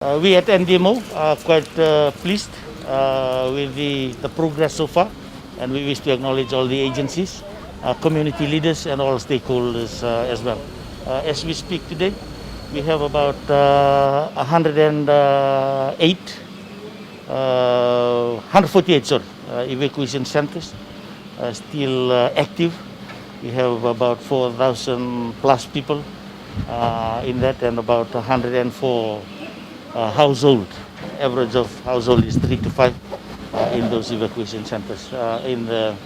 We at NDMO are quite pleased with the progress so far, and we wish to acknowledge all the agencies, community leaders, and all stakeholders as well. As we speak today, we have about 148 evacuation centers still active. We have about 4,000 plus people in that, and about 104 household. Average of household is 3 to 5 in those evacuation centers. In the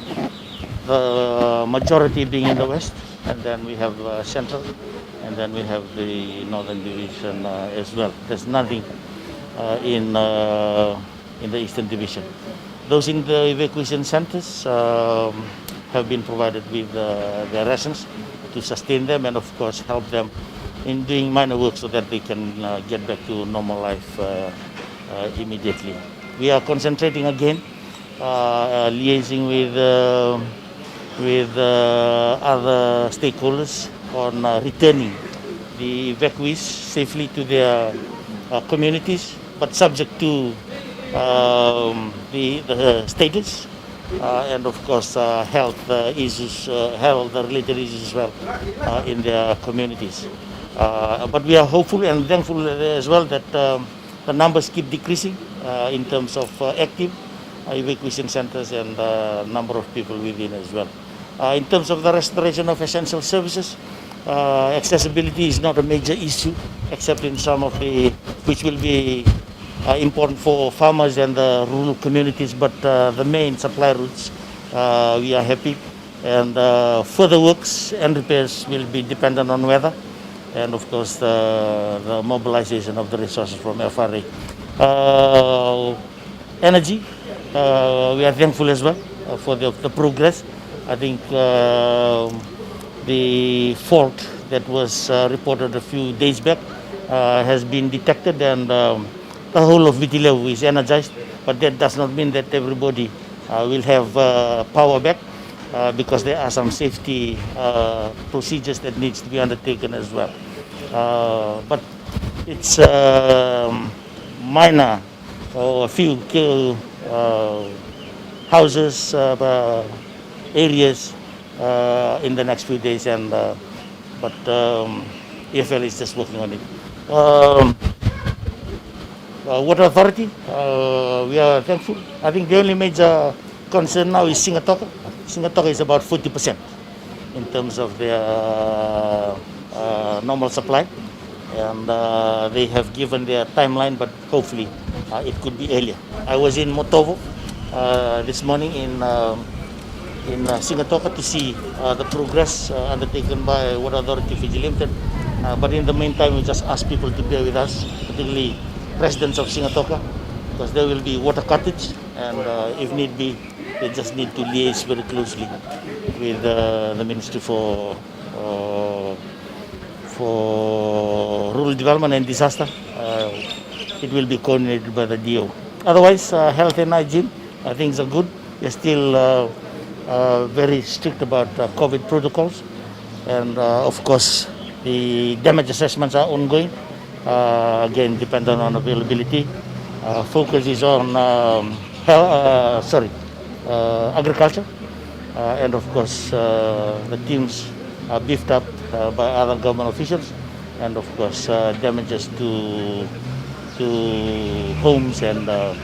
majority being in the west, and then we have central, and then we have the northern division as well. There's nothing in the eastern division. Those in the evacuation centers have been provided with their rations to sustain them, and of course help them in doing minor work so that they can get back to normal life immediately. We are concentrating again, liaising with other stakeholders on returning the evacuees safely to their communities, but subject to the status and of course health issues, health-related issues as well in their communities. But we are hopeful and thankful as well that the numbers keep decreasing in terms of active evacuation centers and number of people within as well. In terms of the restoration of essential services, accessibility is not a major issue, except in some of the which will be important for farmers and the rural communities, but the main supply routes we are happy, and further works and repairs will be dependent on weather and of course the mobilization of the resources from FRA. Energy, we are thankful as well for the progress. I think the fault that was reported a few days back has been detected, and the whole of Fijivillage is energized, but that does not mean that everybody will have power back because there are some safety procedures that needs to be undertaken as well. But it's minor, or a few houses, areas in the next few days, and but EFL is just working on it. Water Authority, we are thankful. I think the only major concern now is Sigatoka. Sigatoka is about 40% in terms of their normal supply, and they have given their timeline, but hopefully it could be earlier. I was in Motovo this morning in Sigatoka to see the progress undertaken by Water Authority Fiji Limited. But in the meantime, we just ask people to bear with us, particularly residents of Sigatoka, because there will be water cottage, and if need be, they just need to liaise very closely with the Ministry for Rural Development and Disaster. It will be coordinated by the DO. Otherwise, health and hygiene, things are good. We're still very strict about COVID protocols, and of course the damage assessments are ongoing, again dependent on availability. Focus is on agriculture, and of course the teams are beefed up by other government officials, and of course damages to homes and the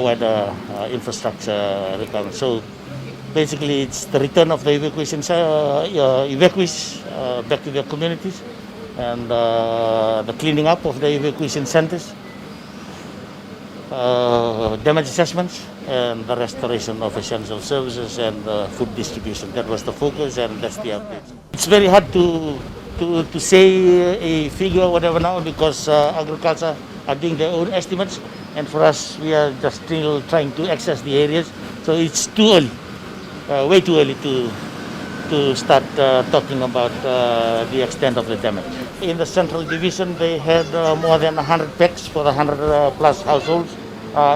wider infrastructure requirement. So basically it's the return of the evacuees back to their communities, and the cleaning up of the evacuation centers, damage assessments, and the restoration of essential services and food distribution. That was the focus, and that's the update. It's very hard to say a figure or whatever now, because agriculture are doing their own estimates, and for us we are just still trying to access the areas, so it's too early, way too early to start talking about the extent of the damage. In the central division, they had more than 100 packs for the 100 plus households.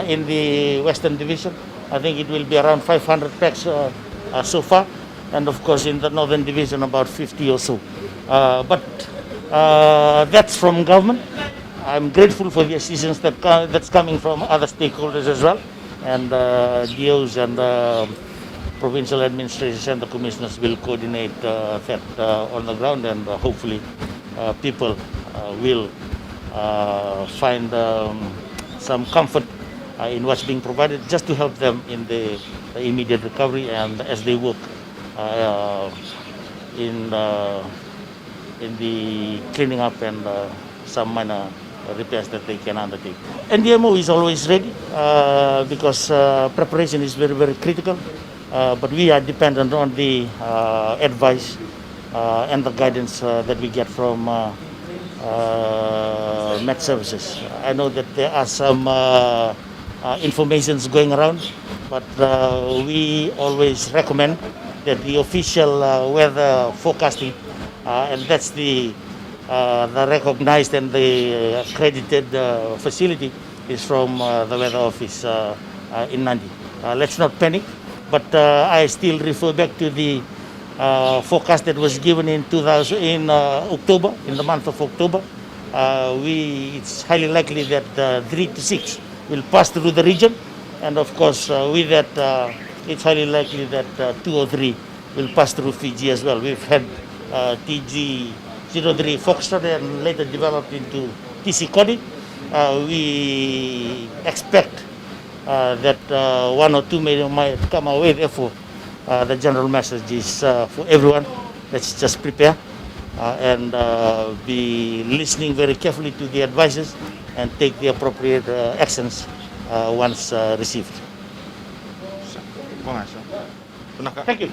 In the western division, I think it will be around 500 packs so far, and of course in the northern division about 50 or so. But That's from government. I'm grateful for the assistance that's coming from other stakeholders as well, and DOs and provincial administrators and the commissioners will coordinate that on the ground, and hopefully people will find some comfort in what's being provided, just to help them in the immediate recovery and as they work in the cleaning up and some minor repairs that they can undertake. NDMO is always ready because preparation is very, very critical. But we are dependent on the advice and the guidance that we get from Met Services. I know that there are some informations going around, but we always recommend that the official weather forecasting, and that's the recognized and the accredited facility, is from the weather office in Nandi. Let's not panic, but I still refer back to the forecast that was given in October, in the month of October. It's highly likely that 3 to 6 will pass through the region, and of course with that it's highly likely that 2 or 3 will pass through Fiji as well. We've had TG03 Foxtrot and later developed into TC Cody. We expect that 1 or 2 might come our way. Therefore, the general message is for everyone, let's just prepare and be listening very carefully to the advices and take the appropriate actions once received. Thank you.